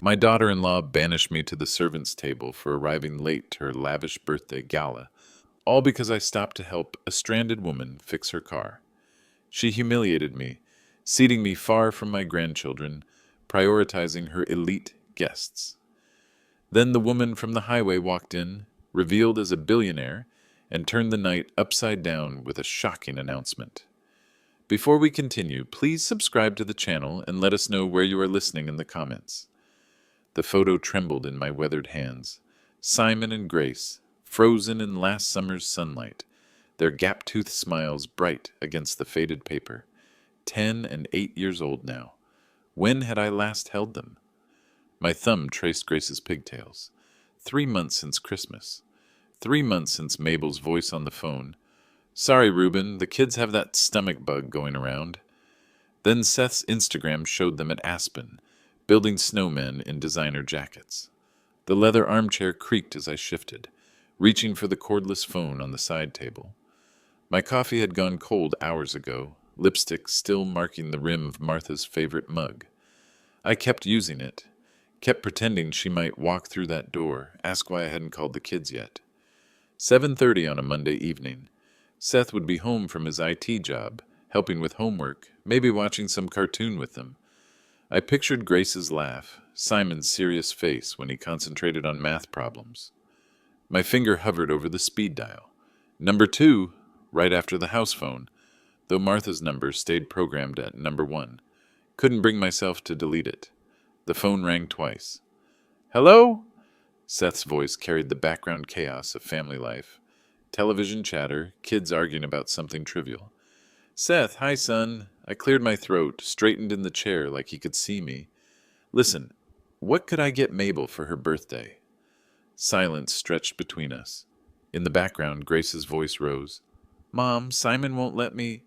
My daughter-in-law banished me to the servants' table for arriving late to her lavish birthday gala, all because I stopped to help a stranded woman fix her car. She humiliated me, seating me far from my grandchildren, prioritizing her elite guests. Then the woman from the highway walked in, revealed as a billionaire, and turned the night upside down with a shocking announcement. Before we continue, please subscribe to the channel and let us know where you are listening in the comments. The photo trembled in my weathered hands. Simon and Grace, frozen in last summer's sunlight, their gap-toothed smiles bright against the faded paper. 10 and 8 years old now. When had I last held them? My thumb traced Grace's pigtails. 3 months since Christmas. 3 months since Mabel's voice on the phone. Sorry, Reuben, the kids have that stomach bug going around. Then Seth's Instagram showed them at Aspen, building snowmen in designer jackets. The leather armchair creaked as I shifted, reaching for the cordless phone on the side table. My coffee had gone cold hours ago, lipstick still marking the rim of Martha's favorite mug. I kept using it, kept pretending she might walk through that door, ask why I hadn't called the kids yet. 7:30 on a Monday evening. Seth would be home from his IT job, helping with homework, maybe watching some cartoon with them. I pictured Grace's laugh, Simon's serious face when he concentrated on math problems. My finger hovered over the speed dial. Number 2, right after the house phone, though Martha's number stayed programmed at number 1. Couldn't bring myself to delete it. The phone rang twice. Hello? Seth's voice carried the background chaos of family life. Television chatter, kids arguing about something trivial. Seth, hi son. I cleared my throat, straightened in the chair like he could see me. Listen, what could I get Mabel for her birthday? Silence stretched between us. In the background, Grace's voice rose. Mom, Simon won't let me.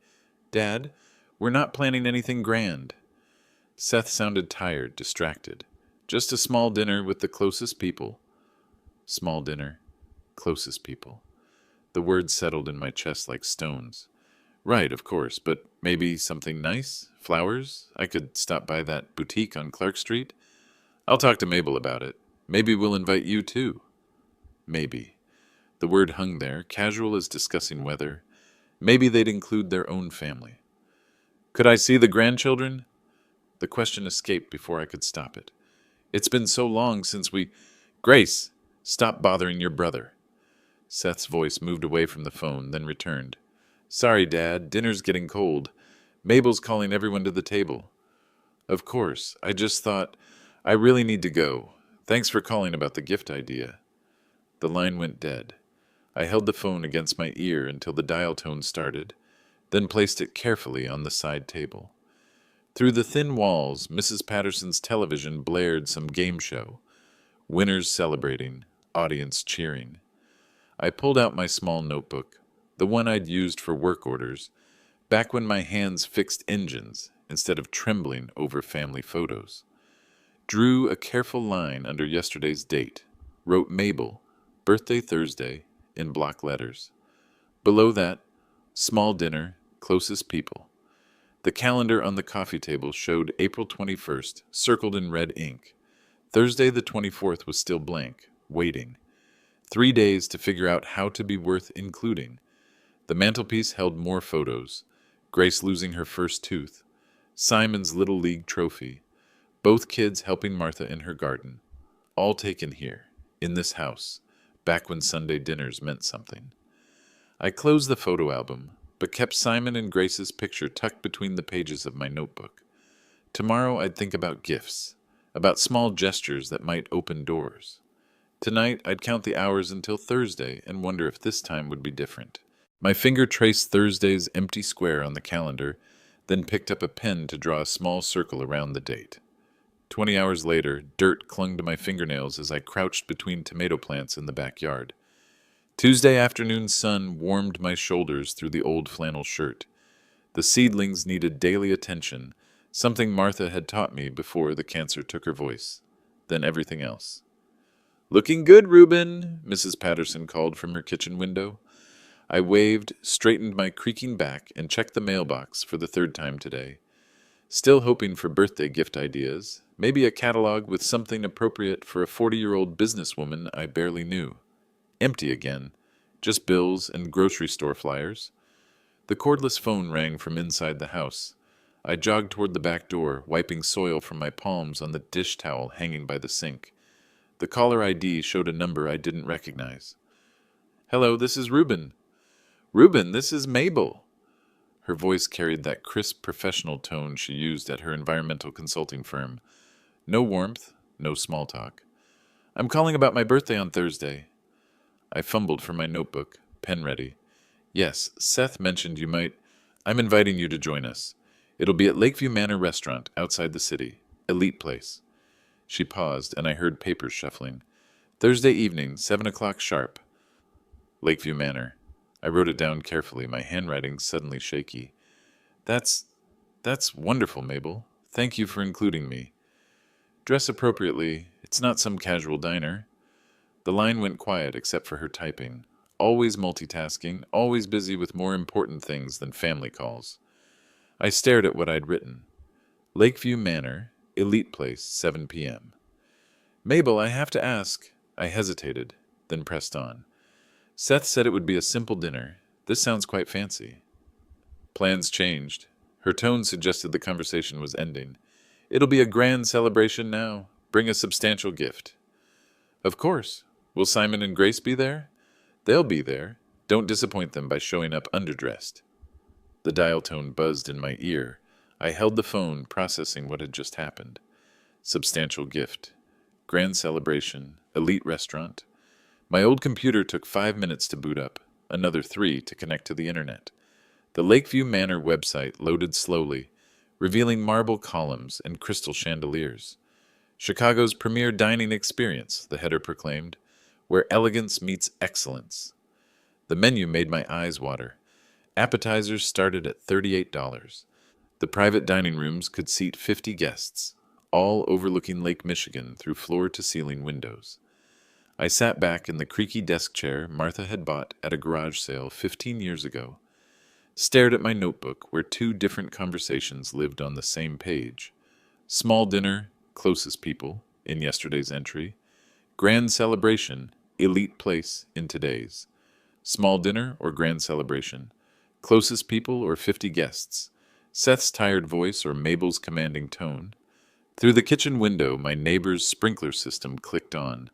Dad, we're not planning anything grand. Seth sounded tired, distracted. Just a small dinner with the closest people. Small dinner, closest people. The words settled in my chest like stones. Right, of course, but maybe something nice? Flowers? I could stop by that boutique on Clark Street. I'll talk to Mabel about it. Maybe we'll invite you too. Maybe. The word hung there, casual as discussing weather. Maybe they'd include their own family. Could I see the grandchildren? The question escaped before I could stop it. It's been so long since we... Grace, stop bothering your brother. Seth's voice moved away from the phone, then returned. Sorry, Dad, dinner's getting cold. Mabel's calling everyone to the table. Of course, I just thought, I really need to go. Thanks for calling about the gift idea. The line went dead. I held the phone against my ear until the dial tone started, then placed it carefully on the side table. Through the thin walls, Mrs. Patterson's television blared some game show. Winners celebrating, audience cheering. I pulled out my small notebook, the one I'd used for work orders, back when my hands fixed engines instead of trembling over family photos. Drew a careful line under yesterday's date, wrote Mabel, birthday Thursday, in block letters. Below that, small dinner, closest people. The calendar on the coffee table showed April 21st, circled in red ink. Thursday the 24th was still blank, waiting. 3 days to figure out how to be worth including. The mantelpiece held more photos. Grace losing her first tooth. Simon's Little League trophy. Both kids helping Martha in her garden. All taken here, in this house, back when Sunday dinners meant something. I closed the photo album, but kept Simon and Grace's picture tucked between the pages of my notebook. Tomorrow I'd think about gifts, about small gestures that might open doors. Tonight I'd count the hours until Thursday and wonder if this time would be different. My finger traced Thursday's empty square on the calendar, then picked up a pen to draw a small circle around the date. 20 hours later, dirt clung to my fingernails as I crouched between tomato plants in the backyard. Tuesday afternoon sun warmed my shoulders through the old flannel shirt. The seedlings needed daily attention, something Martha had taught me before the cancer took her voice, then everything else. Looking good, Reuben, Mrs. Patterson called from her kitchen window. I waved, straightened my creaking back, and checked the mailbox for the third time today. Still hoping for birthday gift ideas, maybe a catalog with something appropriate for a 40-year-old businesswoman I barely knew. Empty again, just bills and grocery store flyers. The cordless phone rang from inside the house. I jogged toward the back door, wiping soil from my palms on the dish towel hanging by the sink. The caller ID showed a number I didn't recognize. "Hello, this is Reuben." "Reuben, this is Mabel." Her voice carried that crisp professional tone she used at her environmental consulting firm. No warmth, no small talk. "I'm calling about my birthday on Thursday." I fumbled for my notebook, pen ready. "Yes, Seth mentioned you might. I'm inviting you to join us. It'll be at Lakeview Manor Restaurant outside the city. Elite place." She paused, and I heard papers shuffling. "Thursday evening, 7 o'clock sharp. Lakeview Manor." I wrote it down carefully, my handwriting suddenly shaky. That's wonderful, Mabel. Thank you for including me. Dress appropriately. It's not some casual diner." The line went quiet except for her typing. Always multitasking, always busy with more important things than family calls. I stared at what I'd written. Lakeview Manor, Elite Place, 7 p.m. "Mabel, I have to ask." I hesitated, then pressed on. "Seth said it would be a simple dinner. This sounds quite fancy." Plans changed. Her tone suggested the conversation was ending. "It'll be a grand celebration now. Bring a substantial gift." "Of course. Will Simon and Grace be there?" "They'll be there. Don't disappoint them by showing up underdressed." The dial tone buzzed in my ear. I held the phone, processing what had just happened. Substantial gift. Grand celebration. Elite restaurant. My old computer took 5 minutes to boot up, another 3 to connect to the internet. The Lakeview Manor website loaded slowly, revealing marble columns and crystal chandeliers. "Chicago's premier dining experience," the header proclaimed, "where elegance meets excellence." The menu made my eyes water. Appetizers started at $38. The private dining rooms could seat 50 guests, all overlooking Lake Michigan through floor-to-ceiling windows. I sat back in the creaky desk chair Martha had bought at a garage sale 15 years ago, stared at my notebook where 2 different conversations lived on the same page. Small dinner, closest people, in yesterday's entry. Grand celebration, elite place in today's. Small dinner or grand celebration. Closest people or 50 guests. Seth's tired voice or Mabel's commanding tone. Through the kitchen window, my neighbor's sprinkler system clicked on,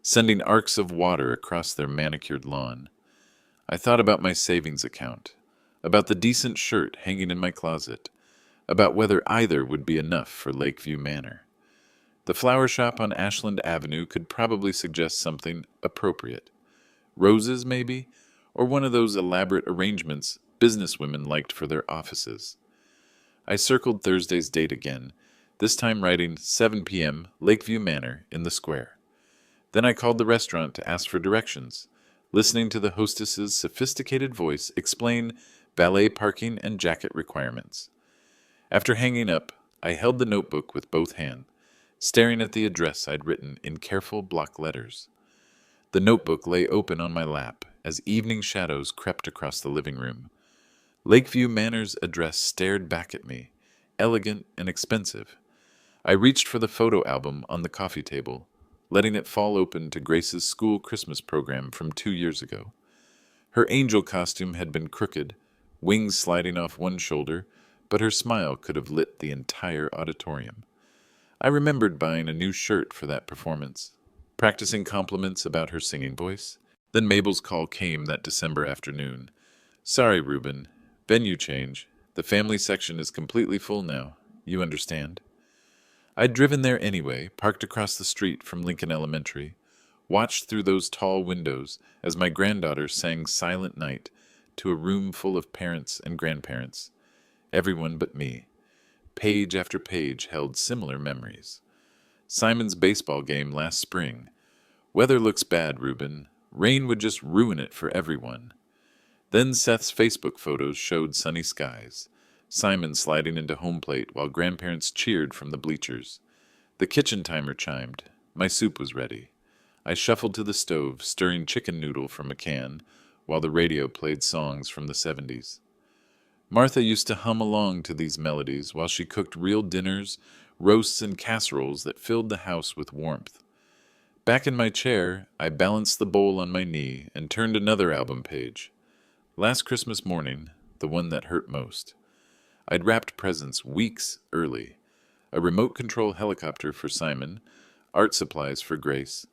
sending arcs of water across their manicured lawn. I thought about my savings account, about the decent shirt hanging in my closet, about whether either would be enough for Lakeview Manor. The flower shop on Ashland Avenue could probably suggest something appropriate. Roses, maybe, or one of those elaborate arrangements businesswomen liked for their offices. I circled Thursday's date again, this time writing 7 p.m. Lakeview Manor in the square. Then I called the restaurant to ask for directions, listening to the hostess's sophisticated voice explain valet parking and jacket requirements. After hanging up, I held the notebook with both hands, staring at the address I'd written in careful block letters. The notebook lay open on my lap as evening shadows crept across the living room. Lakeview Manor's address stared back at me, elegant and expensive. I reached for the photo album on the coffee table, letting it fall open to Grace's school Christmas program from 2 years ago. Her angel costume had been crooked, wings sliding off one shoulder, but her smile could have lit the entire auditorium. I remembered buying a new shirt for that performance, practicing compliments about her singing voice. Then Mabel's call came that December afternoon. "Sorry, Reuben. Venue change. The family section is completely full now. You understand?" I'd driven there anyway, parked across the street from Lincoln Elementary, watched through those tall windows as my granddaughter sang Silent Night to a room full of parents and grandparents, everyone but me. Page after page held similar memories. Simon's baseball game last spring. "Weather looks bad, Reuben. Rain would just ruin it for everyone." Then Seth's Facebook photos showed sunny skies. Simon sliding into home plate while grandparents cheered from the bleachers. The kitchen timer chimed. My soup was ready. I shuffled to the stove, stirring chicken noodle from a can, while the radio played songs from the 70s. Martha used to hum along to these melodies while she cooked real dinners, roasts, and casseroles that filled the house with warmth. Back in my chair, I balanced the bowl on my knee and turned another album page. Last Christmas morning, the one that hurt most. I'd wrapped presents weeks early. A remote control helicopter for Simon, art supplies for Grace,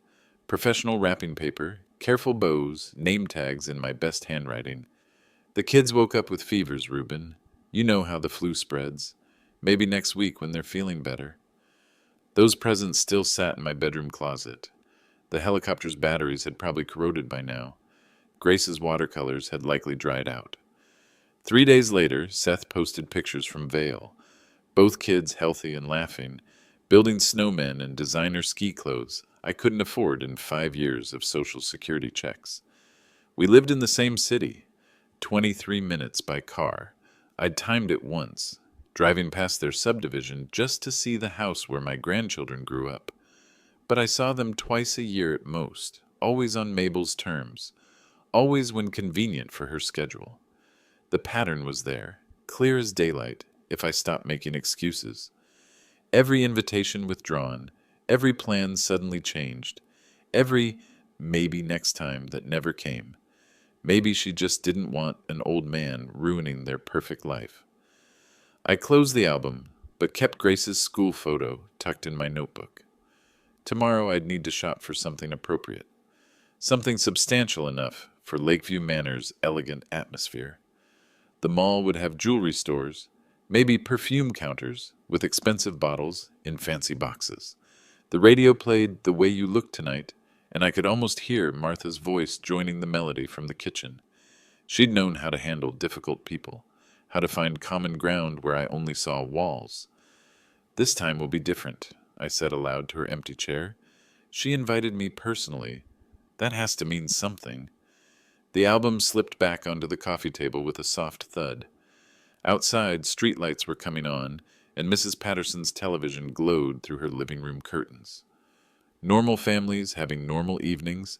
professional wrapping paper, careful bows, name tags in my best handwriting. The kids woke up with fevers, Reuben. You know how the flu spreads. Maybe next week when they're feeling better. Those presents still sat in my bedroom closet. The helicopter's batteries had probably corroded by now. Grace's watercolors had likely dried out. 3 days later, Seth posted pictures from Vale. Both kids healthy and laughing, building snowmen and designer ski clothes I couldn't afford in 5 years of Social Security checks. We lived in the same city, 23 minutes by car. I'd timed it once, driving past their subdivision just to see the house where my grandchildren grew up. But I saw them twice a year at most, always on Mabel's terms, always when convenient for her schedule. The pattern was there, clear as daylight, if I stopped making excuses. Every invitation withdrawn, every plan suddenly changed, every maybe next time that never came. Maybe she just didn't want an old man ruining their perfect life. I closed the album, but kept Grace's school photo tucked in my notebook. Tomorrow I'd need to shop for something appropriate, something substantial enough for Lakeview Manor's elegant atmosphere. The mall would have jewelry stores, maybe perfume counters with expensive bottles in fancy boxes. The radio played The Way You Look Tonight, and I could almost hear Martha's voice joining the melody from the kitchen. She'd known how to handle difficult people, how to find common ground where I only saw walls. This time will be different, I said aloud to her empty chair. She invited me personally. That has to mean something. The album slipped back onto the coffee table with a soft thud. Outside, streetlights were coming on, and Mrs. Patterson's television glowed through her living room curtains. Normal families having normal evenings,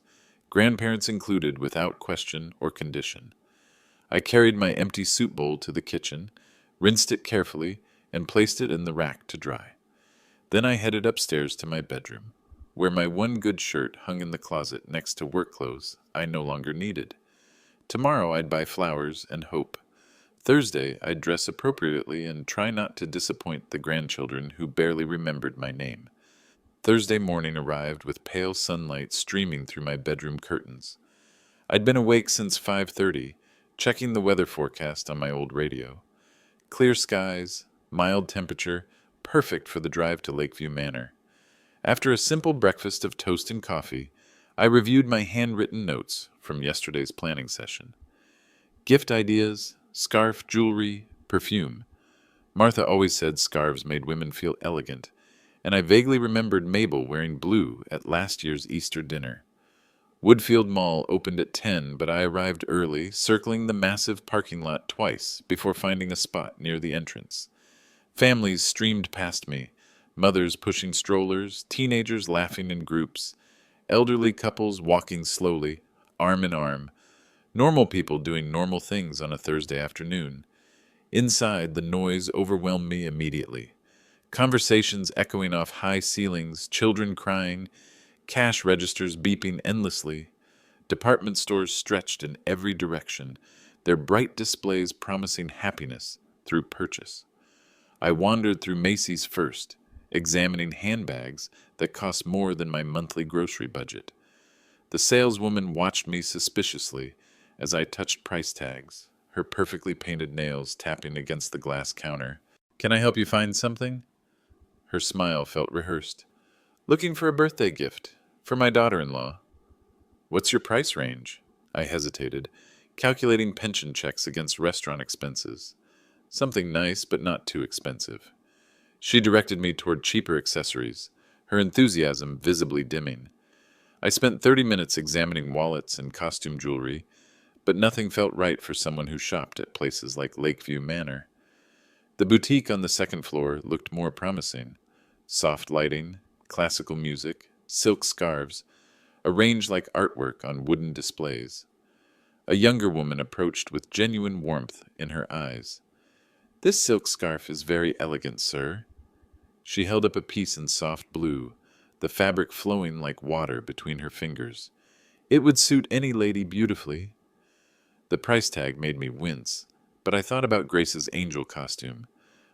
grandparents included without question or condition. I carried my empty soup bowl to the kitchen, rinsed it carefully, and placed it in the rack to dry. Then I headed upstairs to my bedroom, where my one good shirt hung in the closet next to work clothes I no longer needed. Tomorrow I'd buy flowers and hope. Thursday I'd dress appropriately and try not to disappoint the grandchildren who barely remembered my name. Thursday morning arrived with pale sunlight streaming through my bedroom curtains. I'd been awake since 5:30, checking the weather forecast on my old radio. Clear skies, mild temperature, perfect for the drive to Lakeview Manor. After a simple breakfast of toast and coffee, I reviewed my handwritten notes from yesterday's planning session. Gift ideas, scarf, jewelry, perfume. Martha always said scarves made women feel elegant, and I vaguely remembered Mabel wearing blue at last year's Easter dinner. Woodfield Mall opened at 10, but I arrived early, circling the massive parking lot twice before finding a spot near the entrance. Families streamed past me, mothers pushing strollers, teenagers laughing in groups, elderly couples walking slowly, arm in arm, normal people doing normal things on a Thursday afternoon. Inside, the noise overwhelmed me immediately. Conversations echoing off high ceilings, children crying, cash registers beeping endlessly, department stores stretched in every direction, their bright displays promising happiness through purchase. I wandered through Macy's first, examining handbags that cost more than my monthly grocery budget. The saleswoman watched me suspiciously as I touched price tags, her perfectly painted nails tapping against the glass counter. "Can I help you find something?" Her smile felt rehearsed. "Looking for a birthday gift. For my daughter-in-law." "What's your price range?" I hesitated, calculating pension checks against restaurant expenses. Something nice, but not too expensive. She directed me toward cheaper accessories, her enthusiasm visibly dimming. I spent 30 minutes examining wallets and costume jewelry, but nothing felt right for someone who shopped at places like Lakeview Manor. The boutique on the second floor looked more promising. Soft lighting, classical music, silk scarves, arranged like artwork on wooden displays. A younger woman approached with genuine warmth in her eyes. This silk scarf is very elegant, sir. She held up a piece in soft blue, the fabric flowing like water between her fingers. It would suit any lady beautifully. The price tag made me wince, but I thought about Grace's angel costume,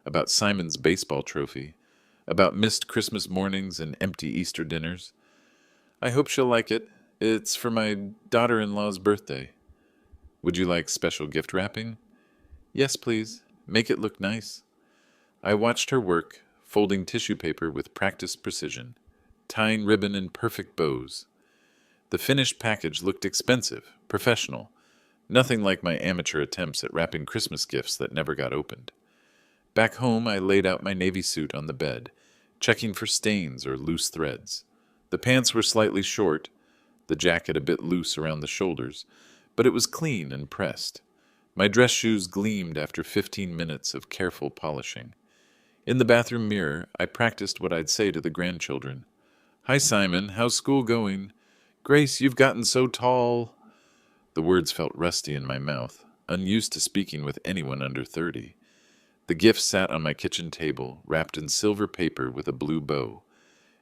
about Simon's baseball trophy, about missed Christmas mornings and empty Easter dinners. I hope she'll like it. It's for my daughter-in-law's birthday. Would you like special gift wrapping? Yes, please. Make it look nice. I watched her work, folding tissue paper with practiced precision, tying ribbon in perfect bows. The finished package looked expensive, professional, nothing like my amateur attempts at wrapping Christmas gifts that never got opened. Back home, I laid out my navy suit on the bed, checking for stains or loose threads. The pants were slightly short, the jacket a bit loose around the shoulders, but it was clean and pressed. My dress shoes gleamed after 15 minutes of careful polishing. In the bathroom mirror, I practiced what I'd say to the grandchildren. Hi, Simon. How's school going? Grace, you've gotten so tall. The words felt rusty in my mouth, unused to speaking with anyone under 30. The gift sat on my kitchen table, wrapped in silver paper with a blue bow.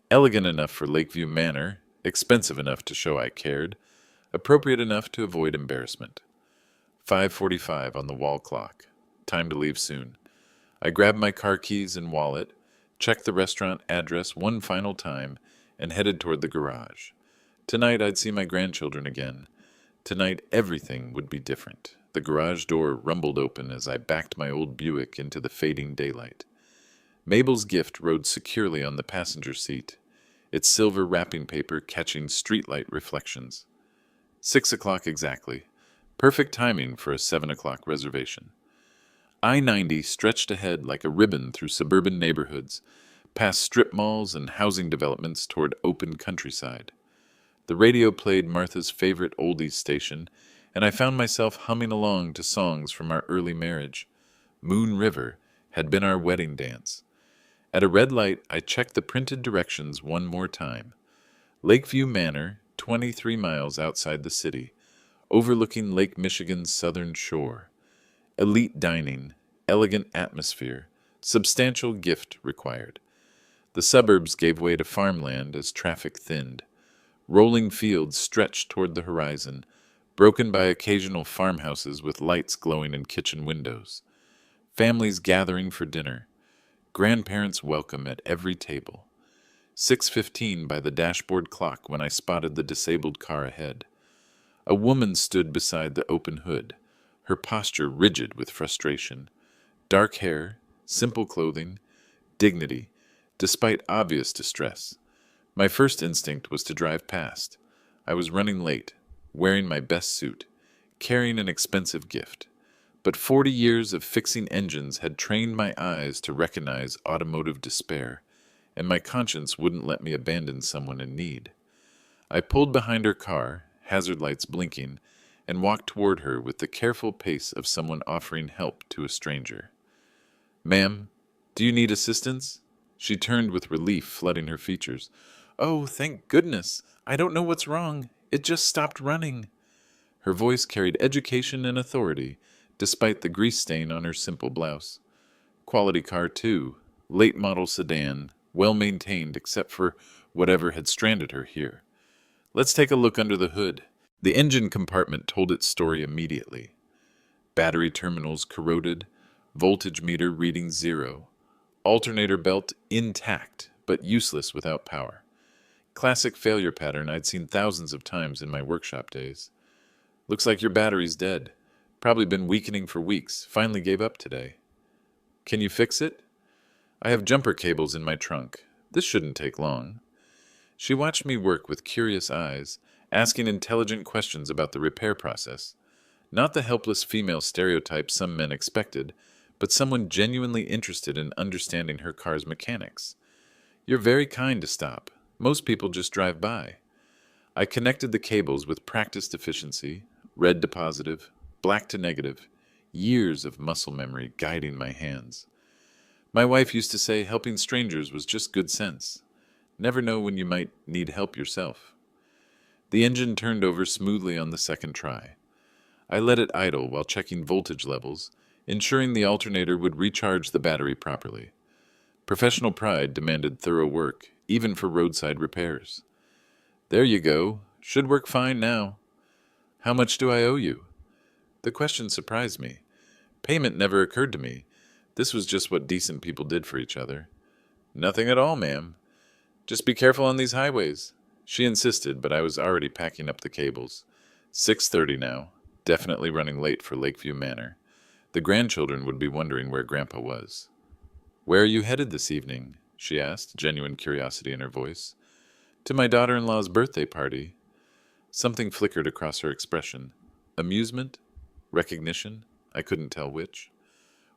Elegant enough for Lakeview Manor, expensive enough to show I cared, appropriate enough to avoid embarrassment. 5:45 on the wall clock. Time to leave soon. I grabbed my car keys and wallet, checked the restaurant address one final time, and headed toward the garage. Tonight I'd see my grandchildren again. Tonight everything would be different. The garage door rumbled open as I backed my old Buick into the fading daylight. Mabel's gift rode securely on the passenger seat, its silver wrapping paper catching streetlight reflections. 6 o'clock exactly. Perfect timing for a 7 o'clock reservation. I-90 stretched ahead like a ribbon through suburban neighborhoods, past strip malls and housing developments toward open countryside. The radio played Martha's favorite oldies station, and I found myself humming along to songs from our early marriage. Moon River had been our wedding dance. At a red light, I checked the printed directions one more time. Lakeview Manor, 23 miles outside the city, overlooking Lake Michigan's southern shore. Elite dining, elegant atmosphere, substantial gift required. The suburbs gave way to farmland as traffic thinned. Rolling fields stretched toward the horizon, broken by occasional farmhouses with lights glowing in kitchen windows. Families gathering for dinner. Grandparents welcome at every table. 6:15 by the dashboard clock when I spotted the disabled car ahead. A woman stood beside the open hood, her posture rigid with frustration. Dark hair, simple clothing, dignity, despite obvious distress. My first instinct was to drive past. I was running late, wearing my best suit, carrying an expensive gift. But 40 years of fixing engines had trained my eyes to recognize automotive despair, and my conscience wouldn't let me abandon someone in need. I pulled behind her car, hazard lights blinking, and walked toward her with the careful pace of someone offering help to a stranger. Ma'am, do you need assistance? She turned with relief flooding her features. Oh, thank goodness. I don't know what's wrong. It just stopped running. Her voice carried education and authority, despite the grease stain on her simple blouse. Quality car, too. Late model sedan, well maintained except for whatever had stranded her here. Let's take a look under the hood. The engine compartment told its story immediately. Battery terminals corroded, voltage meter reading 0, alternator belt intact but useless without power. Classic failure pattern I'd seen thousands of times in my workshop days. Looks like your battery's dead. Probably been weakening for weeks. Finally gave up today. Can you fix it? I have jumper cables in my trunk. This shouldn't take long. She watched me work with curious eyes, asking intelligent questions about the repair process. Not the helpless female stereotype some men expected, but someone genuinely interested in understanding her car's mechanics. You're very kind to stop. Most people just drive by. I connected the cables with practiced efficiency, red to positive, black to negative, years of muscle memory guiding my hands. My wife used to say helping strangers was just good sense. Never know when you might need help yourself. The engine turned over smoothly on the second try. I let it idle while checking voltage levels, ensuring the alternator would recharge the battery properly. Professional pride demanded thorough work, even for roadside repairs. There you go. Should work fine now. How much do I owe you? The question surprised me. Payment never occurred to me. This was just what decent people did for each other. Nothing at all, ma'am. Just be careful on these highways. She insisted, but I was already packing up the cables. 6:30 now. Definitely running late for Lakeview Manor. The grandchildren would be wondering where Grandpa was. Where are you headed this evening? She asked, genuine curiosity in her voice. To my daughter-in-law's birthday party. Something flickered across her expression. Amusement? Recognition? I couldn't tell which.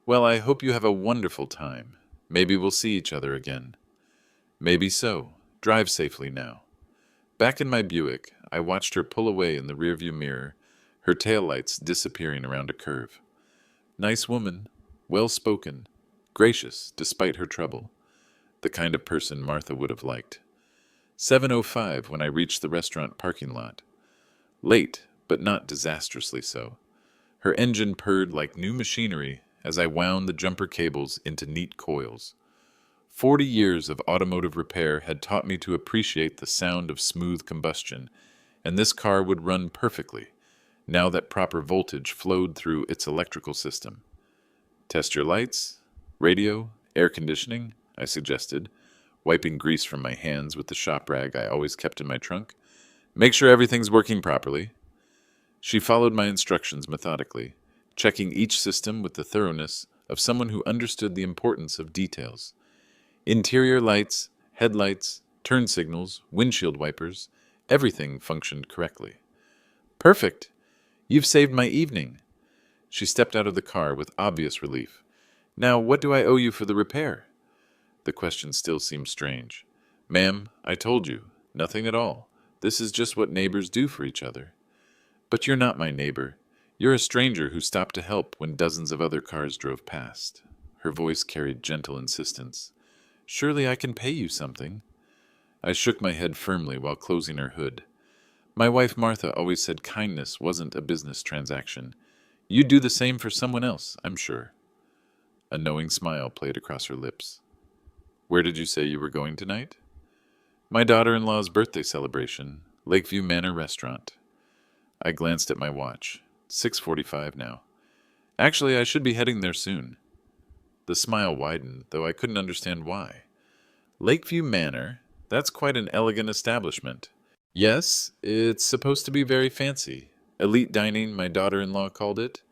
Well, I hope you have a wonderful time. Maybe we'll see each other again. Maybe so. Drive safely now. Back in my Buick, I watched her pull away in the rearview mirror, her taillights disappearing around a curve. Nice woman, well-spoken, gracious despite her trouble. The kind of person Martha would have liked. 7:05 when I reached the restaurant parking lot. Late, but not disastrously so. Her engine purred like new machinery as I wound the jumper cables into neat coils. 40 years of automotive repair had taught me to appreciate the sound of smooth combustion, and this car would run perfectly, now that proper voltage flowed through its electrical system. Test your lights, radio, air conditioning, I suggested, wiping grease from my hands with the shop rag I always kept in my trunk. Make sure everything's working properly. She followed my instructions methodically, checking each system with the thoroughness of someone who understood the importance of details. Interior lights, headlights, turn signals, windshield wipers, everything functioned correctly. Perfect! You've saved my evening. She stepped out of the car with obvious relief. Now, what do I owe you for the repair? The question still seemed strange. Ma'am, I told you, nothing at all. This is just what neighbors do for each other. But you're not my neighbor. You're a stranger who stopped to help when dozens of other cars drove past. Her voice carried gentle insistence. Surely I can pay you something. I shook my head firmly while closing her hood. My wife Martha always said kindness wasn't a business transaction. You'd do the same for someone else, I'm sure. A knowing smile played across her lips. Where did you say you were going tonight? My daughter-in-law's birthday celebration, Lakeview Manor Restaurant. I glanced at my watch. 6:45 now. Actually, I should be heading there soon. The smile widened, though I couldn't understand why. Lakeview Manor? That's quite an elegant establishment. Yes, it's supposed to be very fancy. Elite dining, my daughter-in-law called it.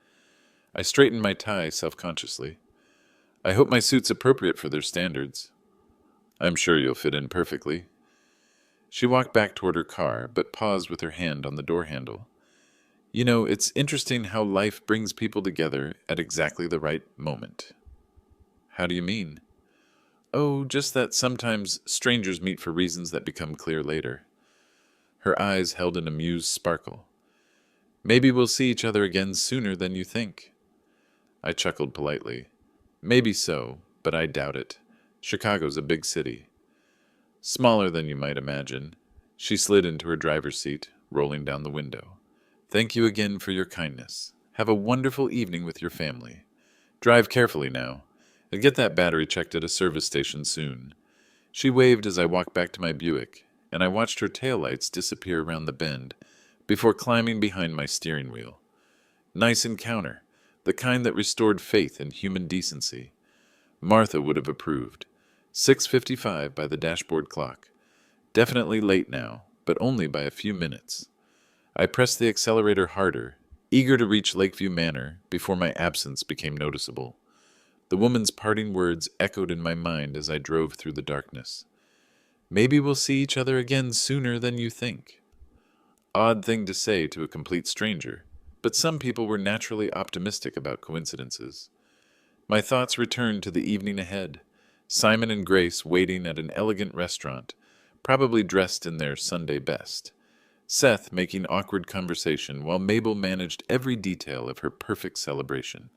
I straightened my tie self-consciously. I hope my suit's appropriate for their standards. I'm sure you'll fit in perfectly. She walked back toward her car, but paused with her hand on the door handle. You know, it's interesting how life brings people together at exactly the right moment. How do you mean? Oh, just that sometimes strangers meet for reasons that become clear later. Her eyes held an amused sparkle. Maybe we'll see each other again sooner than you think. I chuckled politely. Maybe so, but I doubt it. Chicago's a big city. Smaller than you might imagine. She slid into her driver's seat, rolling down the window. Thank you again for your kindness. Have a wonderful evening with your family. Drive carefully now, and get that battery checked at a service station soon. She waved as I walked back to my Buick, and I watched her taillights disappear around the bend before climbing behind my steering wheel. Nice encounter, the kind that restored faith in human decency. Martha would have approved. 6:55 by the dashboard clock. Definitely late now, but only by a few minutes. I pressed the accelerator harder, eager to reach Lakeview Manor before my absence became noticeable. The woman's parting words echoed in my mind as I drove through the darkness. Maybe we'll see each other again sooner than you think. Odd thing to say to a complete stranger, but some people were naturally optimistic about coincidences. My thoughts returned to the evening ahead, Simon and Grace waiting at an elegant restaurant, probably dressed in their Sunday best. Seth making awkward conversation while Mabel managed every detail of her perfect celebration.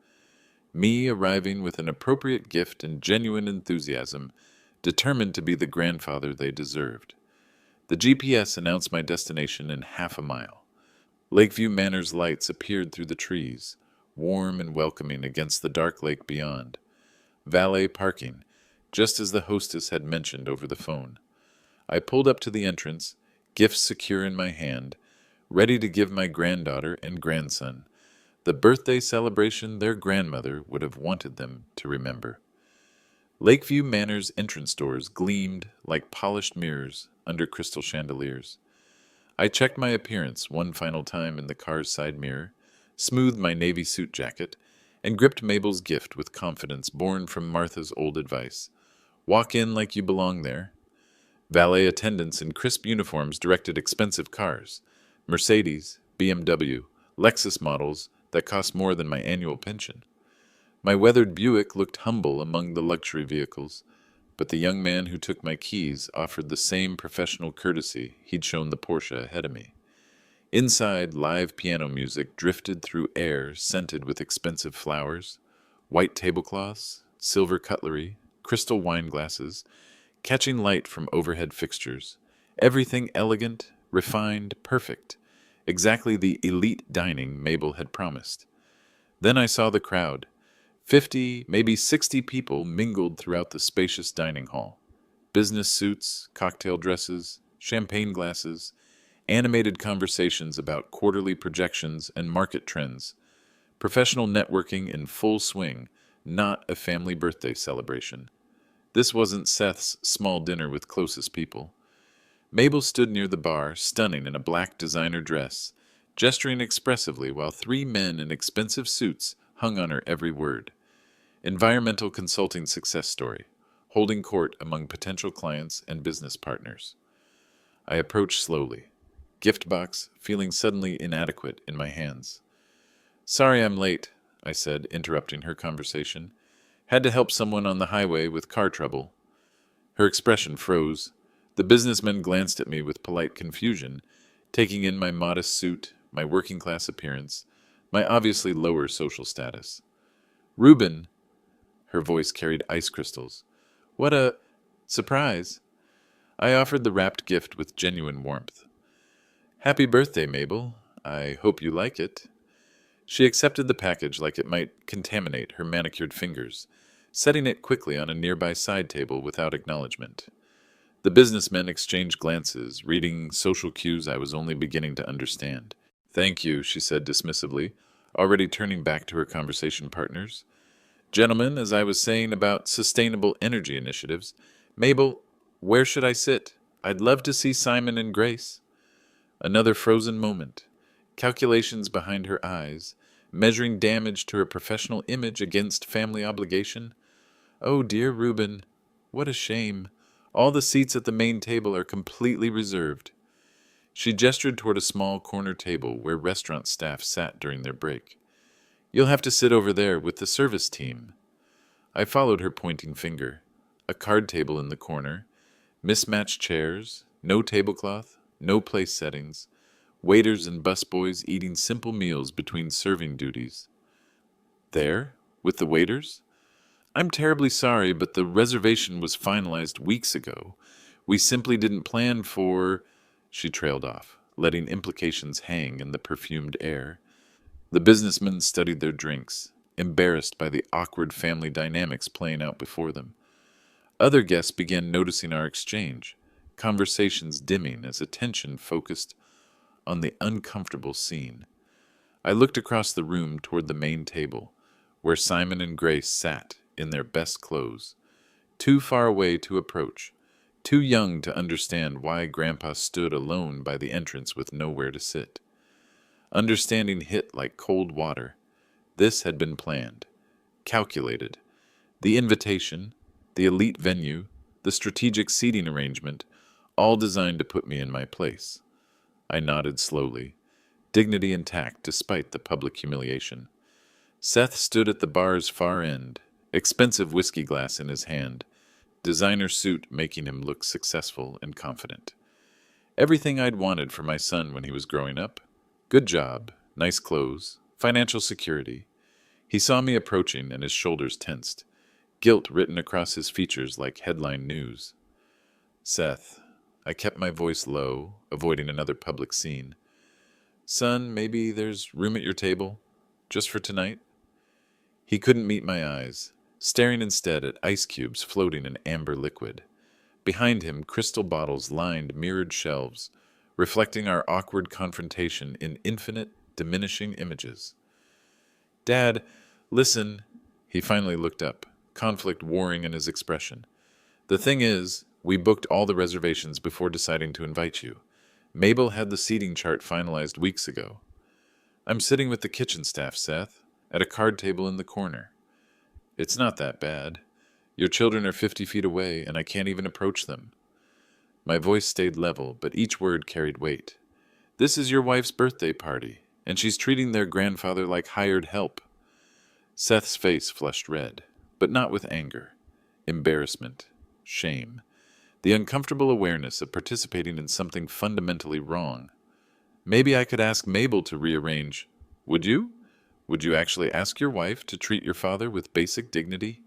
Me arriving with an appropriate gift and genuine enthusiasm, determined to be the grandfather they deserved. The GPS announced my destination in half a mile. Lakeview Manor's lights appeared through the trees, warm and welcoming against the dark lake beyond. Valet parking, just as the hostess had mentioned over the phone. I pulled up to the entrance, gifts secure in my hand, ready to give my granddaughter and grandson the birthday celebration their grandmother would have wanted them to remember. Lakeview Manor's entrance doors gleamed like polished mirrors under crystal chandeliers. I checked my appearance one final time in the car's side mirror, smoothed my navy suit jacket, and gripped Mabel's gift with confidence born from Martha's old advice. Walk in like you belong there. Valet attendants in crisp uniforms directed expensive cars, Mercedes, BMW, Lexus models that cost more than my annual pension. My weathered Buick looked humble among the luxury vehicles, but the young man who took my keys offered the same professional courtesy he'd shown the Porsche ahead of me. Inside, live piano music drifted through air scented with expensive flowers, white tablecloths, silver cutlery, crystal wine glasses, catching light from overhead fixtures. Everything elegant, refined, perfect. Exactly the elite dining Mabel had promised. Then I saw the crowd. 50, maybe 60 people mingled throughout the spacious dining hall. Business suits, cocktail dresses, champagne glasses, animated conversations about quarterly projections and market trends. Professional networking in full swing, not a family birthday celebration. This wasn't Seth's small dinner with closest people. Mabel stood near the bar, stunning in a black designer dress, gesturing expressively while 3 men in expensive suits hung on her every word. Environmental consulting success story, holding court among potential clients and business partners. I approached slowly, gift box feeling suddenly inadequate in my hands. Sorry I'm late, I said, interrupting her conversation. Had to help someone on the highway with car trouble. Her expression froze. The businessman glanced at me with polite confusion, taking in my modest suit, my working-class appearance, my obviously lower social status. Reuben, her voice carried ice crystals. What a surprise. I offered the wrapped gift with genuine warmth. Happy birthday, Mabel. I hope you like it. She accepted the package like it might contaminate her manicured fingers, setting it quickly on a nearby side table without acknowledgement. The businessmen exchanged glances, reading social cues I was only beginning to understand. Thank you, she said dismissively, already turning back to her conversation partners. Gentlemen, as I was saying about sustainable energy initiatives, Mabel, where should I sit? I'd love to see Simon and Grace. Another frozen moment. Calculations behind her eyes, measuring damage to her professional image against family obligation. Oh, dear Reuben, what a shame. All the seats at the main table are completely reserved. She gestured toward a small corner table where restaurant staff sat during their break. You'll have to sit over there with the service team. I followed her pointing finger. A card table in the corner, mismatched chairs, no tablecloth, no place settings, waiters and busboys eating simple meals between serving duties. There? With the waiters? I'm terribly sorry, but the reservation was finalized weeks ago. We simply didn't plan for... She trailed off, letting implications hang in the perfumed air. The businessmen studied their drinks, embarrassed by the awkward family dynamics playing out before them. Other guests began noticing our exchange, conversations dimming as attention focused on the uncomfortable scene. I looked across the room toward the main table, where Simon and Grace sat in their best clothes, too far away to approach, too young to understand why Grandpa stood alone by the entrance with nowhere to sit. Understanding hit like cold water. This had been planned, calculated. The invitation, the elite venue, the strategic seating arrangement, all designed to put me in my place. I nodded slowly, dignity intact despite the public humiliation. Seth stood at the bar's far end, expensive whiskey glass in his hand, designer suit making him look successful and confident. Everything I'd wanted for my son when he was growing up. Good job, nice clothes, financial security. He saw me approaching and his shoulders tensed, guilt written across his features like headline news. Seth, I kept my voice low, avoiding another public scene. Son, maybe there's room at your table? Just for tonight? He couldn't meet my eyes, staring instead at ice cubes floating in amber liquid. Behind him, crystal bottles lined mirrored shelves, reflecting our awkward confrontation in infinite, diminishing images. Dad, listen. He finally looked up, conflict warring in his expression. The thing is, we booked all the reservations before deciding to invite you. Mabel had the seating chart finalized weeks ago. I'm sitting with the kitchen staff, Seth, at a card table in the corner. It's not that bad. Your children are 50 feet away, and I can't even approach them. My voice stayed level, but each word carried weight. This is your wife's birthday party, and she's treating their grandfather like hired help. Seth's face flushed red, but not with anger. Embarrassment. Shame. The uncomfortable awareness of participating in something fundamentally wrong. Maybe I could ask Mabel to rearrange. Would you? Would you actually ask your wife to treat your father with basic dignity?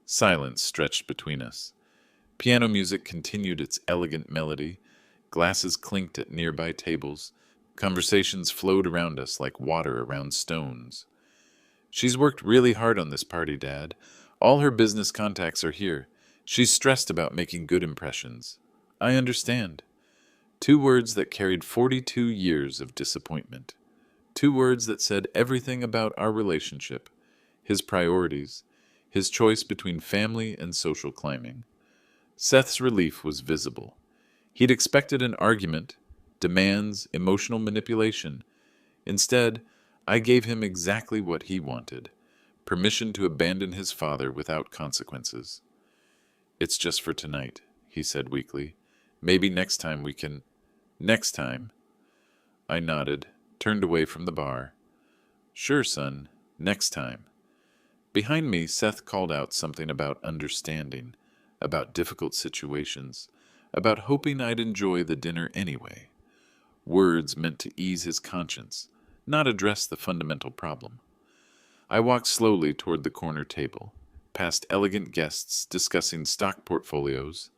Silence stretched between us. Piano music continued its elegant melody. Glasses clinked at nearby tables. Conversations flowed around us like water around stones. She's worked really hard on this party, Dad. All her business contacts are here. She's stressed about making good impressions. I understand. 2 words that carried 42 years of disappointment. 2 words that said everything about our relationship, his priorities, his choice between family and social climbing. Seth's relief was visible. He'd expected an argument, demands, emotional manipulation. Instead, I gave him exactly what he wanted, permission to abandon his father without consequences. It's just for tonight, he said weakly. Maybe next time we can... Next time. I nodded, turned away from the bar. Sure, son, next time. Behind me, Seth called out something about understanding, about difficult situations, about hoping I'd enjoy the dinner anyway. Words meant to ease his conscience, not address the fundamental problem. I walked slowly toward the corner table, past elegant guests discussing stock portfolios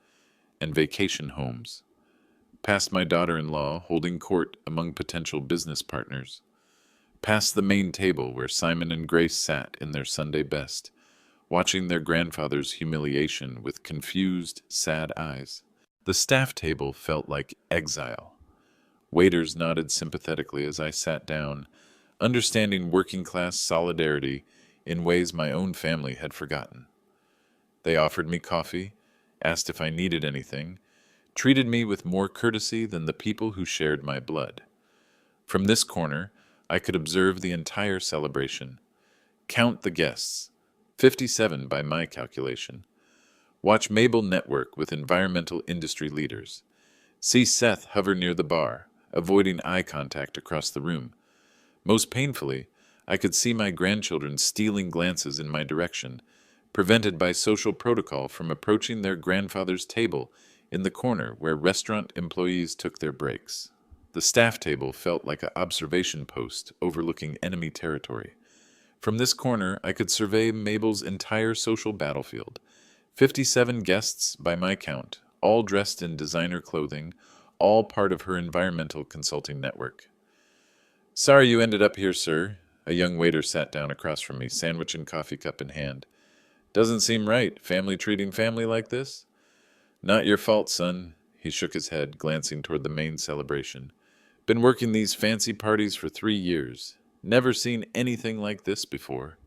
and vacation homes, past my daughter-in-law holding court among potential business partners, past the main table where Simon and Grace sat in their Sunday best, watching their grandfather's humiliation with confused, sad eyes. The staff table felt like exile. Waiters nodded sympathetically as I sat down, understanding working-class solidarity in ways my own family had forgotten. They offered me coffee, asked if I needed anything, treated me with more courtesy than the people who shared my blood. From this corner, I could observe the entire celebration, count the guests, 57 by my calculation, watch Mabel network with environmental industry leaders, see Seth hover near the bar, avoiding eye contact across the room. Most painfully, I could see my grandchildren stealing glances in my direction, prevented by social protocol from approaching their grandfather's table in the corner where restaurant employees took their breaks. The staff table felt like an observation post overlooking enemy territory. From this corner, I could survey Mabel's entire social battlefield. 57 guests, by my count, all dressed in designer clothing, all part of her environmental consulting network. Sorry you ended up here, sir. A young waiter sat down across from me, sandwich and coffee cup in hand. Doesn't seem right, family treating family like this? Not your fault, son. He shook his head, glancing toward the main celebration. Been working these fancy parties for 3 years. Never seen anything like this before.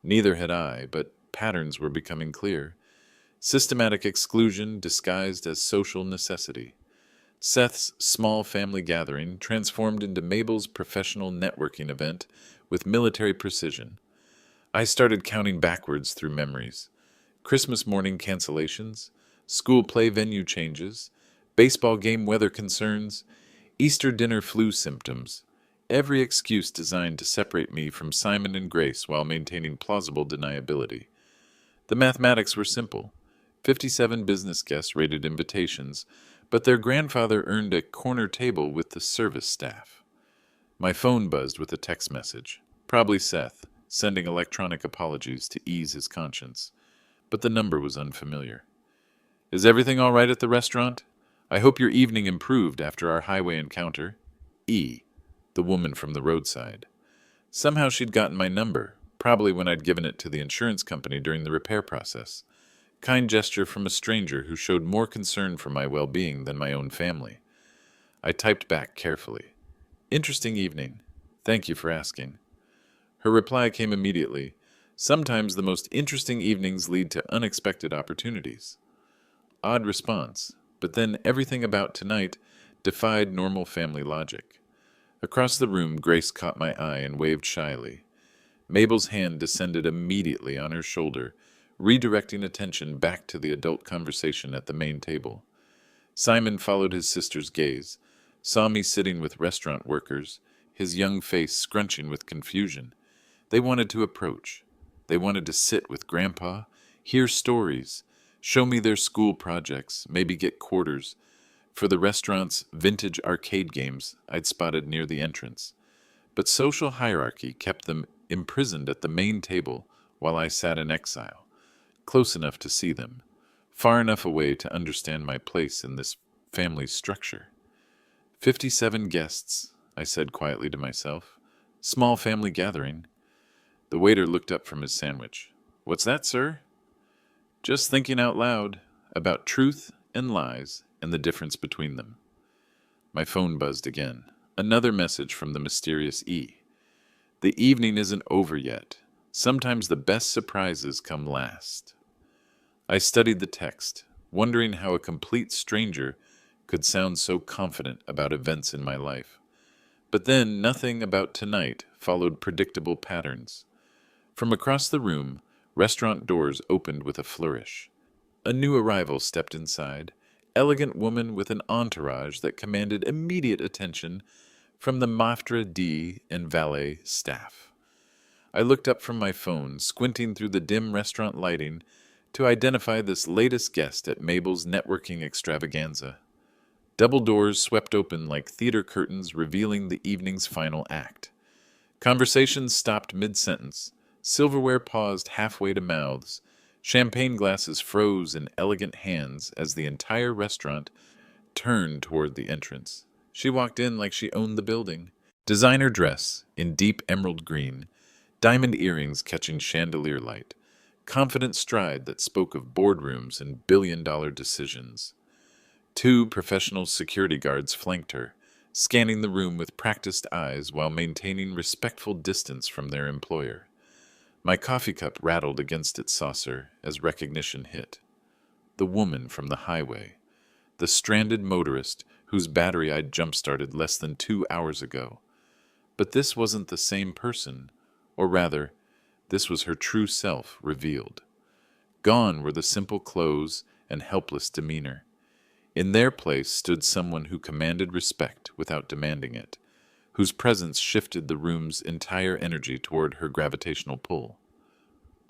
Neither had I, but patterns were becoming clear. Systematic exclusion disguised as social necessity. Seth's small family gathering transformed into Mabel's professional networking event with military precision. I started counting backwards through memories. Christmas morning cancellations, school play venue changes, baseball game weather concerns, Easter dinner flu symptoms, every excuse designed to separate me from Simon and Grace while maintaining plausible deniability. The mathematics were simple. 57 business guests rated invitations, but their grandfather earned a corner table with the service staff. My phone buzzed with a text message, probably Seth, sending electronic apologies to ease his conscience. But the number was unfamiliar. Is everything all right at the restaurant? I hope your evening improved after our highway encounter. E, the woman from the roadside. Somehow she'd gotten my number, probably when I'd given it to the insurance company during the repair process. Kind gesture from a stranger who showed more concern for my well-being than my own family. I typed back carefully. Interesting evening. Thank you for asking. Her reply came immediately. Sometimes the most interesting evenings lead to unexpected opportunities. Odd response, but then everything about tonight defied normal family logic. Across the room, Grace caught my eye and waved shyly. Mabel's hand descended immediately on her shoulder, redirecting attention back to the adult conversation at the main table. Simon followed his sister's gaze, saw me sitting with restaurant workers, his young face scrunching with confusion. They wanted to approach. They wanted to sit with Grandpa, hear stories, show me their school projects, maybe get quarters for the restaurant's vintage arcade games I'd spotted near the entrance. But social hierarchy kept them imprisoned at the main table while I sat in exile, close enough to see them, far enough away to understand my place in this family structure. 57 guests, I said quietly to myself. Small family gathering. The waiter looked up from his sandwich. What's that, sir? Just thinking out loud about truth and lies and the difference between them. My phone buzzed again. Another message from the mysterious E. The evening isn't over yet. Sometimes the best surprises come last. I studied the text, wondering how a complete stranger could sound so confident about events in my life. But then nothing about tonight followed predictable patterns. From across the room, restaurant doors opened with a flourish. A new arrival stepped inside, elegant woman with an entourage that commanded immediate attention from the Maitre d' and valet staff. I looked up from my phone, squinting through the dim restaurant lighting to identify this latest guest at Mabel's networking extravaganza. Double doors swept open like theater curtains revealing the evening's final act. Conversations stopped mid-sentence. Silverware paused halfway to mouths. Champagne glasses froze in elegant hands as the entire restaurant turned toward the entrance. She walked in like she owned the building. Designer dress in deep emerald green, diamond earrings catching chandelier light, confident stride that spoke of boardrooms and billion-dollar decisions. 2 professional security guards flanked her, scanning the room with practiced eyes while maintaining respectful distance from their employer. My coffee cup rattled against its saucer as recognition hit. The woman from the highway. The stranded motorist whose battery I'd jump-started less than 2 hours ago. But this wasn't the same person, or rather, this was her true self revealed. Gone were the simple clothes and helpless demeanor. In their place stood someone who commanded respect without demanding it, whose presence shifted the room's entire energy toward her gravitational pull.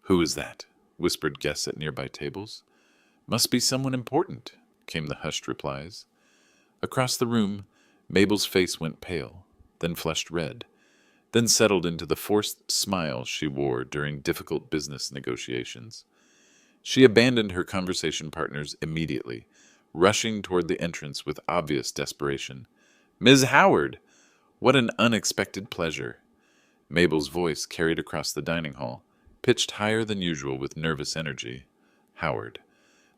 "Who is that?" whispered guests at nearby tables. "Must be someone important," came the hushed replies. Across the room, Mabel's face went pale, then flushed red, then settled into the forced smile she wore during difficult business negotiations. She abandoned her conversation partners immediately, rushing toward the entrance with obvious desperation. "Ms. Howard! What an unexpected pleasure!" Mabel's voice carried across the dining hall, pitched higher than usual with nervous energy. Howard.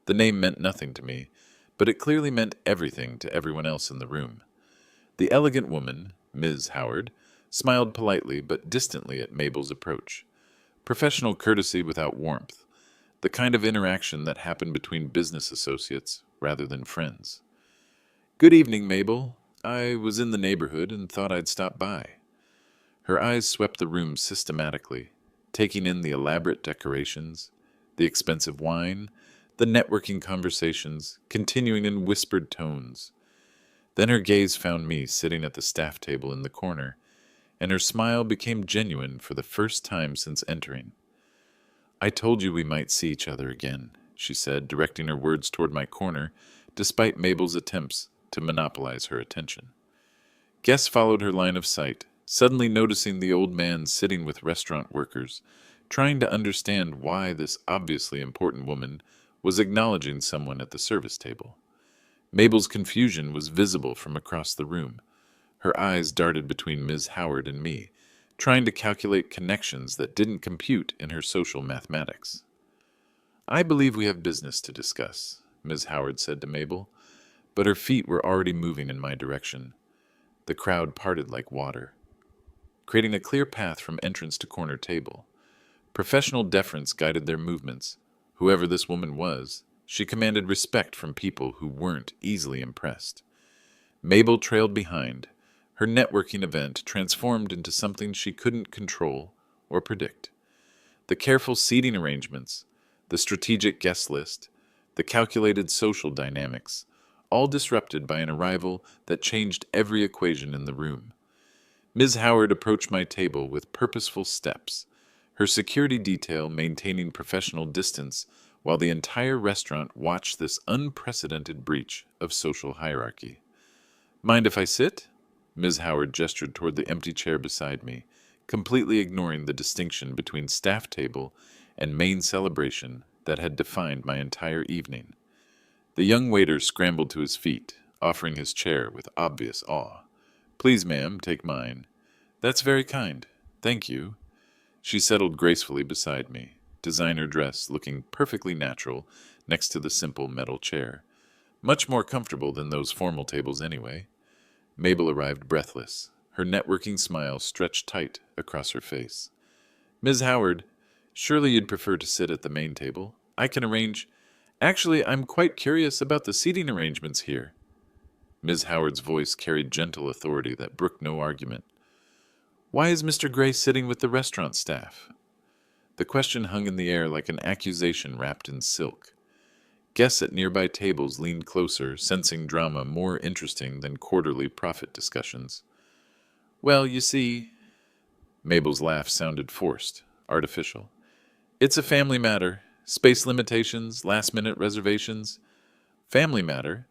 The name meant nothing to me, but it clearly meant everything to everyone else in the room. The elegant woman, Ms. Howard, smiled politely but distantly at Mabel's approach. Professional courtesy without warmth, the kind of interaction that happened between business associates rather than friends. "Good evening, Mabel. I was in the neighborhood and thought I'd stop by." Her eyes swept the room systematically, taking in the elaborate decorations, the expensive wine, the networking conversations, continuing in whispered tones. Then her gaze found me sitting at the staff table in the corner, and her smile became genuine for the first time since entering. "I told you we might see each other again," she said, directing her words toward my corner, despite Mabel's attempts to monopolize her attention. Guests followed her line of sight, suddenly noticing the old man sitting with restaurant workers, trying to understand why this obviously important woman was acknowledging someone at the service table. Mabel's confusion was visible from across the room. Her eyes darted between Ms. Howard and me, trying to calculate connections that didn't compute in her social mathematics. "I believe we have business to discuss," Ms. Howard said to Mabel, but her feet were already moving in my direction. The crowd parted like water, creating a clear path from entrance to corner table. Professional deference guided their movements. Whoever this woman was, she commanded respect from people who weren't easily impressed. Mabel trailed behind, her networking event transformed into something she couldn't control or predict. The careful seating arrangements, the strategic guest list, the calculated social dynamics, all disrupted by an arrival that changed every equation in the room. Ms. Howard approached my table with purposeful steps, her security detail maintaining professional distance while the entire restaurant watched this unprecedented breach of social hierarchy. "Mind if I sit?" Ms. Howard gestured toward the empty chair beside me, completely ignoring the distinction between staff table and main celebration that had defined my entire evening. The young waiter scrambled to his feet, offering his chair with obvious awe. "Please, ma'am, take mine." "That's very kind. Thank you." She settled gracefully beside me, designer dress looking perfectly natural next to the simple metal chair. Much more comfortable than those formal tables anyway. Mabel arrived breathless, her networking smile stretched tight across her face. "Ms. Howard, surely you'd prefer to sit at the main table. I can arrange— Actually, I'm quite curious about the seating arrangements here." Ms. Howard's voice carried gentle authority that brooked no argument. "Why is Mr. Gray sitting with the restaurant staff?" The question hung in the air like an accusation wrapped in silk. Guests at nearby tables leaned closer, sensing drama more interesting than quarterly profit discussions. "Well, you see—" Mabel's laugh sounded forced, artificial. "It's a family matter. Space limitations, last-minute reservations." "Family matter?"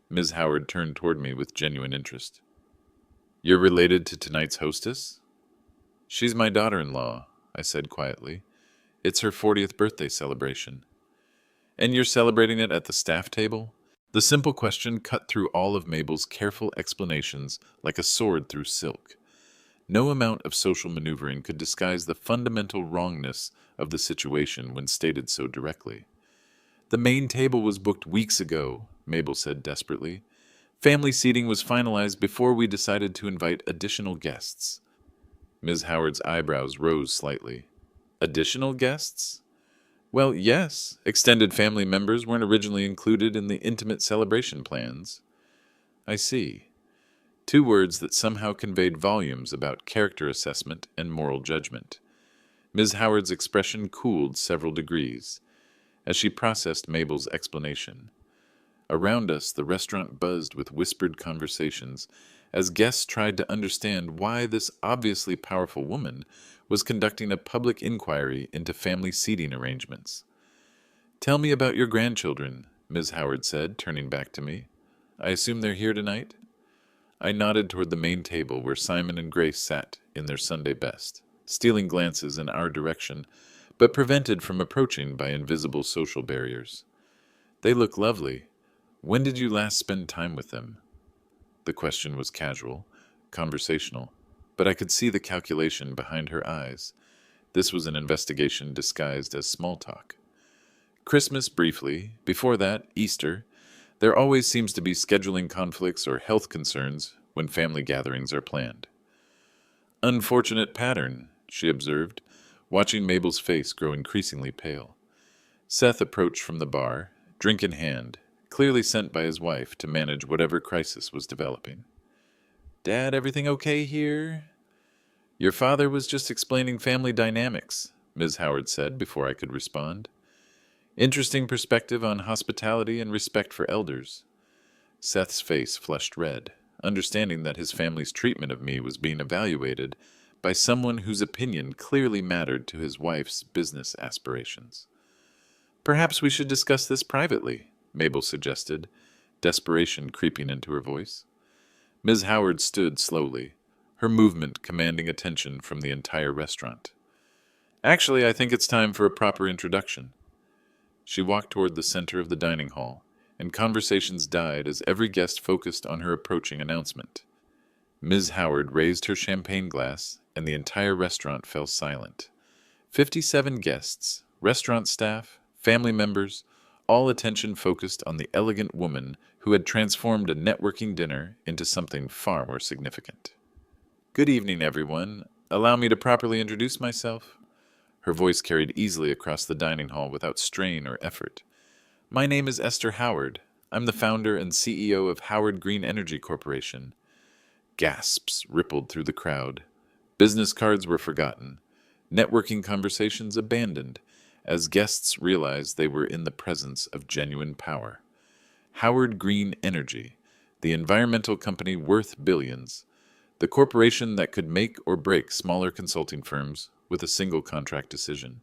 Ms. Howard turned toward me with genuine interest. "You're related to tonight's hostess?" "She's my daughter-in-law," I said quietly. "It's her 40th birthday celebration." "And you're celebrating it at the staff table?" The simple question cut through all of Mabel's careful explanations like a sword through silk. No amount of social maneuvering could disguise the fundamental wrongness of the situation when stated so directly. "The main table was booked weeks ago," Mabel said desperately. "Family seating was finalized before we decided to invite additional guests." Ms. Howard's eyebrows rose slightly. "Additional guests?" "Well, yes. Extended family members weren't originally included in the intimate celebration plans." "I see." Two words that somehow conveyed volumes about character assessment and moral judgment. Ms. Howard's expression cooled several degrees as she processed Mabel's explanation. Around us, the restaurant buzzed with whispered conversations as guests tried to understand why this obviously powerful woman was conducting a public inquiry into family seating arrangements. "Tell me about your grandchildren," Ms. Howard said, turning back to me. "I assume they're here tonight?" I nodded toward the main table where Simon and Grace sat in their Sunday best, stealing glances in our direction, but prevented from approaching by invisible social barriers. "They look lovely. When did you last spend time with them?" The question was casual, conversational, but I could see the calculation behind her eyes. This was an investigation disguised as small talk. "Christmas, briefly. Before that, Easter. There always seems to be scheduling conflicts or health concerns when family gatherings are planned." "Unfortunate pattern," she observed, watching Mabel's face grow increasingly pale. Seth approached from the bar, drink in hand, clearly sent by his wife to manage whatever crisis was developing. "Dad, everything okay here?" "Your father was just explaining family dynamics," Ms. Howard said before I could respond. "Interesting perspective on hospitality and respect for elders." Seth's face flushed red, understanding that his family's treatment of me was being evaluated by someone whose opinion clearly mattered to his wife's business aspirations. "Perhaps we should discuss this privately," Mabel suggested, desperation creeping into her voice. Ms. Howard stood slowly, her movement commanding attention from the entire restaurant. "Actually, I think it's time for a proper introduction." She walked toward the center of the dining hall, and conversations died as every guest focused on her approaching announcement. Ms. Howard raised her champagne glass, and the entire restaurant fell silent. 57 guests, restaurant staff, family members, all attention focused on the elegant woman who had transformed a networking dinner into something far more significant. Good evening, everyone. Allow me to properly introduce myself. Her voice carried easily across the dining hall without strain or effort. My name is Esther Howard. I'm the founder and CEO of Howard Green Energy Corporation. Gasps rippled through the crowd. Business cards were forgotten. Networking conversations abandoned as guests realized they were in the presence of genuine power. Howard Green Energy, the environmental company worth billions, the corporation that could make or break smaller consulting firms with a single contract decision.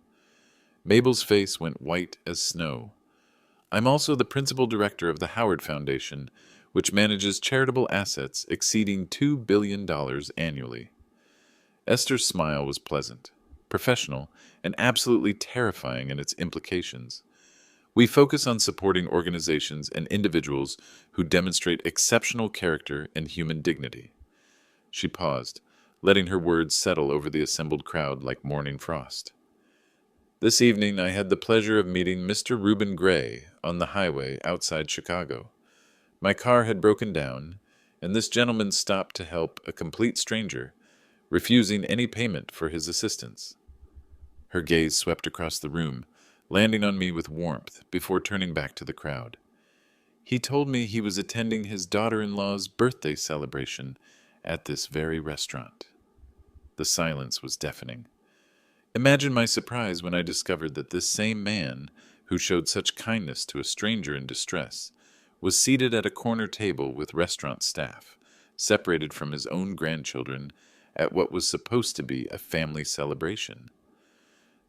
Mabel's face went white as snow. I'm also the principal director of the Howard Foundation, which manages charitable assets exceeding $2 billion annually. Esther's smile was pleasant, professional, and absolutely terrifying in its implications. We focus on supporting organizations and individuals who demonstrate exceptional character and human dignity. She paused, letting her words settle over the assembled crowd like morning frost. This evening I had the pleasure of meeting Mr. Reuben Gray on the highway outside Chicago. My car had broken down, and this gentleman stopped to help a complete stranger, refusing any payment for his assistance. Her gaze swept across the room, landing on me with warmth before turning back to the crowd. He told me he was attending his daughter-in-law's birthday celebration at this very restaurant. The silence was deafening. Imagine my surprise when I discovered that this same man, who showed such kindness to a stranger in distress, was seated at a corner table with restaurant staff, separated from his own grandchildren at what was supposed to be a family celebration.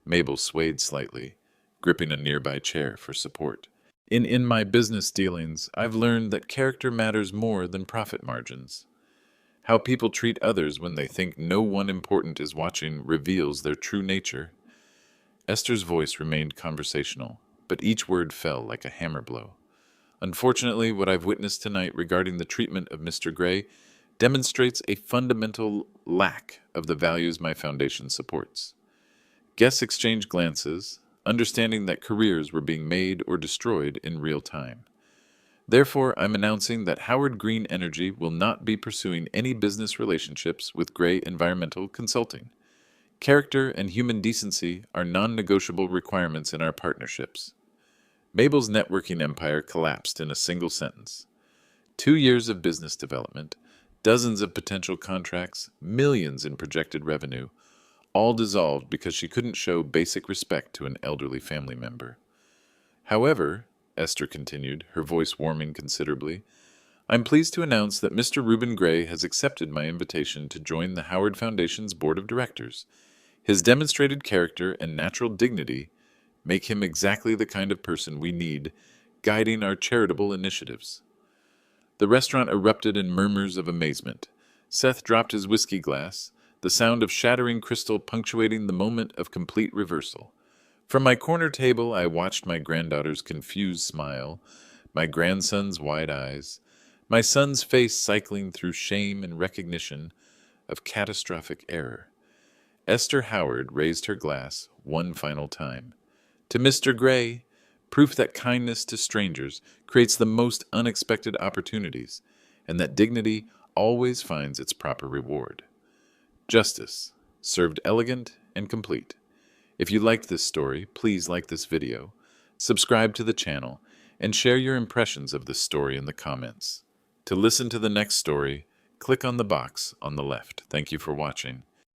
Mabel swayed slightly, gripping a nearby chair for support. In my business dealings, I've learned that character matters more than profit margins. How people treat others when they think no one important is watching reveals their true nature. Esther's voice remained conversational, but each word fell like a hammer blow. Unfortunately, what I've witnessed tonight regarding the treatment of Mr. Gray demonstrates a fundamental lack of the values my foundation supports. Guests exchanged glances, understanding that careers were being made or destroyed in real time. Therefore, I'm announcing that Howard Green Energy will not be pursuing any business relationships with Gray Environmental Consulting. Character and human decency are non-negotiable requirements in our partnerships. Mabel's networking empire collapsed in a single sentence. 2 years of business development, dozens of potential contracts, millions in projected revenue, all dissolved because she couldn't show basic respect to an elderly family member. However, Esther continued, her voice warming considerably, I'm pleased to announce that Mr. Reuben Gray has accepted my invitation to join the Howard Foundation's board of directors. His demonstrated character and natural dignity make him exactly the kind of person we need, guiding our charitable initiatives. The restaurant erupted in murmurs of amazement. Seth dropped his whiskey glass, the sound of shattering crystal punctuating the moment of complete reversal. From my corner table, I watched my granddaughter's confused smile, my grandson's wide eyes, my son's face cycling through shame and recognition of catastrophic error. Esther Howard raised her glass one final time. To Mr. Gray, proof that kindness to strangers creates the most unexpected opportunities, and that dignity always finds its proper reward. Justice, served elegant and complete. If you liked this story, please like this video, subscribe to the channel, and share your impressions of this story in the comments. To listen to the next story, click on the box on the left. Thank you for watching.